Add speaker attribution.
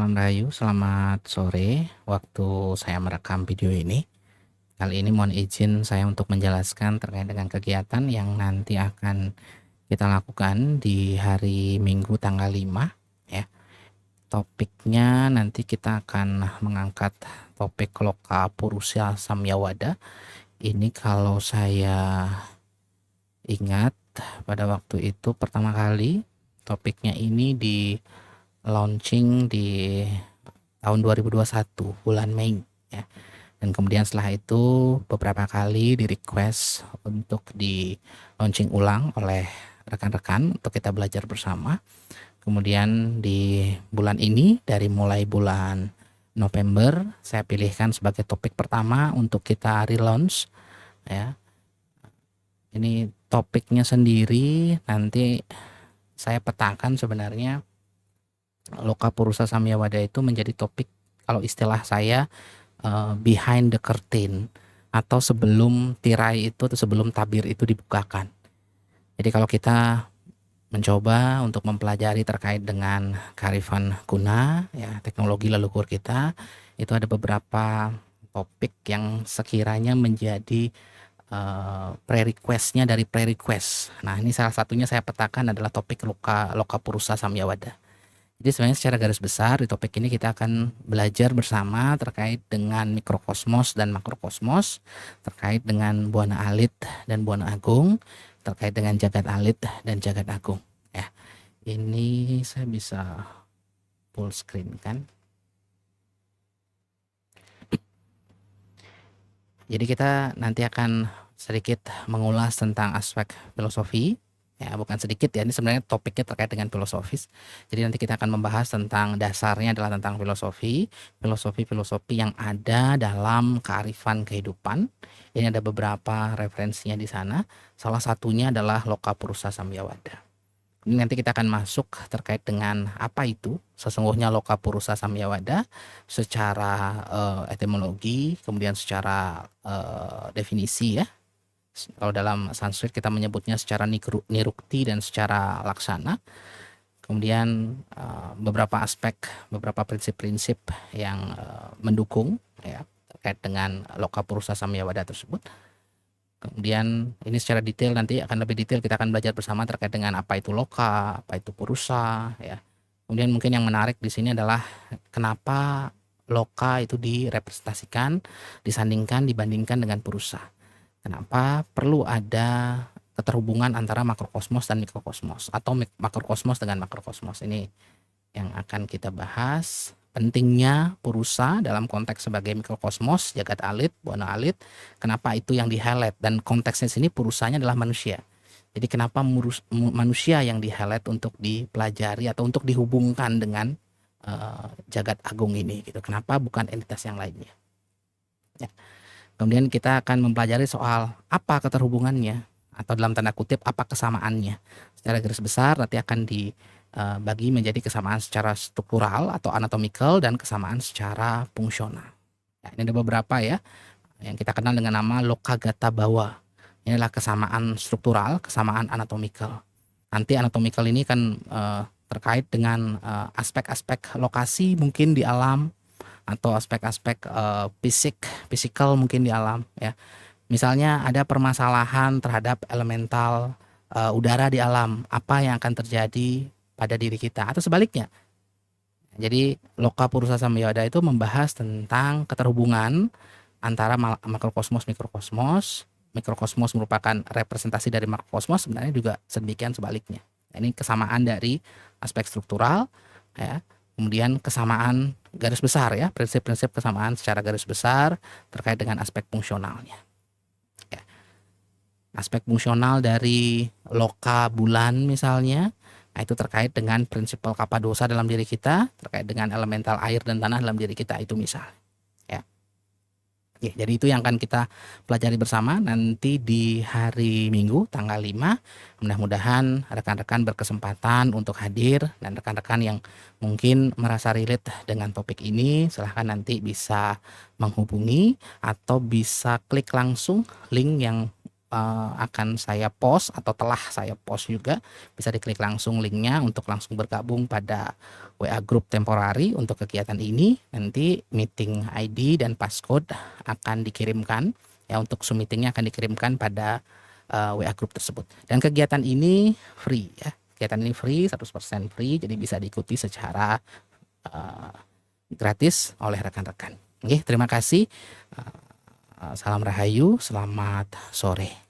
Speaker 1: Salam Rahayu, selamat sore. Waktu saya merekam video ini, kali ini mohon izin saya untuk menjelaskan terkait dengan kegiatan yang nanti akan kita lakukan di hari Minggu tanggal 5 ya. Topiknya nanti kita akan mengangkat topik Loka Purusha Samyawada. Ini kalau saya ingat pada waktu itu pertama kali topiknya ini di launching di tahun 2021 bulan Mei ya. Dan kemudian setelah itu beberapa kali di request untuk di launching ulang oleh rekan-rekan untuk kita belajar bersama. Kemudian di bulan ini dari mulai bulan November saya pilihkan sebagai topik pertama untuk kita relaunch ya. Ini topiknya sendiri nanti saya petakan sebenarnya Loka Purusha Samyawada itu menjadi topik kalau istilah saya behind the curtain atau sebelum tirai itu atau sebelum tabir itu dibukakan. Jadi kalau kita mencoba untuk mempelajari terkait dengan kearifan kuno ya, teknologi leluhur kita, itu ada beberapa topik yang sekiranya menjadi pre-request-nya dari pre-request. Nah, ini salah satunya saya petakan adalah topik Loka Purusha Samyawada. Jadi sebenarnya secara garis besar di topik ini kita akan belajar bersama terkait dengan mikrokosmos dan makrokosmos, terkait dengan Buana Alit dan Buana Agung, terkait dengan Jagat Alit dan Jagat Agung ya. Ini saya bisa full screen kan. Jadi kita nanti akan sedikit mengulas tentang aspek filosofi ya, bukan sedikit ya, ini sebenarnya topiknya terkait dengan filosofis. Jadi nanti kita akan membahas tentang dasarnya adalah tentang filosofi yang ada dalam kearifan kehidupan. Ini ada beberapa referensinya di sana, salah satunya adalah Loka Purusha Samyawada. Ini nanti kita akan masuk terkait dengan apa itu sesungguhnya Loka Purusha Samyawada secara etimologi, kemudian secara definisi ya. Kalau dalam Sanskrit kita menyebutnya secara nirukti dan secara laksana. Kemudian beberapa aspek, beberapa prinsip-prinsip yang mendukung ya terkait dengan Loka Purusha Samyawada tersebut. Kemudian ini secara detail nanti akan lebih detail kita akan belajar bersama terkait dengan apa itu loka, apa itu purusha ya. Kemudian mungkin yang menarik di sini adalah kenapa loka itu direpresentasikan, disandingkan, dibandingkan dengan purusha. Kenapa perlu ada keterhubungan antara makrokosmos dan mikrokosmos atau makrokosmos dengan makrokosmos. Ini yang akan kita bahas. Pentingnya Purusha dalam konteks sebagai mikrokosmos, Jagat Alit, Buana Alit. Kenapa itu yang di-highlight dan konteksnya sini Purushanya adalah manusia. Jadi kenapa manusia yang di-highlight untuk dipelajari atau untuk dihubungkan dengan Jagat Agung ini gitu. Kenapa bukan entitas yang lainnya? Ya. Kemudian kita akan mempelajari soal apa keterhubungannya atau dalam tanda kutip apa kesamaannya. Secara garis besar nanti akan dibagi menjadi kesamaan secara struktural atau anatomical dan kesamaan secara fungsional. Ya, ini ada beberapa ya yang kita kenal dengan nama Lokagata Bawa. Inilah kesamaan struktural, kesamaan anatomical. Nanti anatomical ini kan terkait dengan aspek-aspek lokasi mungkin di alam atau aspek-aspek fisikal mungkin di alam ya. Misalnya ada permasalahan terhadap elemental udara di alam, apa yang akan terjadi pada diri kita atau sebaliknya. Jadi Loka Purusha Samyawada itu membahas tentang keterhubungan antara makrokosmos mikrokosmos. Mikrokosmos merupakan representasi dari makrokosmos, sebenarnya juga sedemikian sebaliknya. Ini kesamaan dari aspek struktural ya. Kemudian kesamaan garis besar ya, prinsip-prinsip kesamaan secara garis besar terkait dengan aspek fungsionalnya. Ya. Aspek fungsional dari loka bulan misalnya, nah itu terkait dengan prinsipal kapadosa dalam diri kita, terkait dengan elemental air dan tanah dalam diri kita itu misalnya. Ya, jadi itu yang akan kita pelajari bersama nanti di hari Minggu tanggal 5. Mudah-mudahan rekan-rekan berkesempatan untuk hadir dan rekan-rekan yang mungkin merasa relate dengan topik ini silahkan nanti bisa menghubungi atau bisa klik langsung link yang akan saya post atau telah saya post juga, bisa diklik langsung linknya untuk langsung bergabung pada WA Group temporari untuk kegiatan ini. Nanti meeting ID dan passcode akan dikirimkan, ya untuk Zoom meeting-nya akan dikirimkan pada WA Group tersebut. Dan kegiatan ini free ya, kegiatan ini free, 100% free, jadi bisa diikuti secara gratis oleh rekan-rekan. Oke, terima kasih. Salam Rahayu, selamat sore.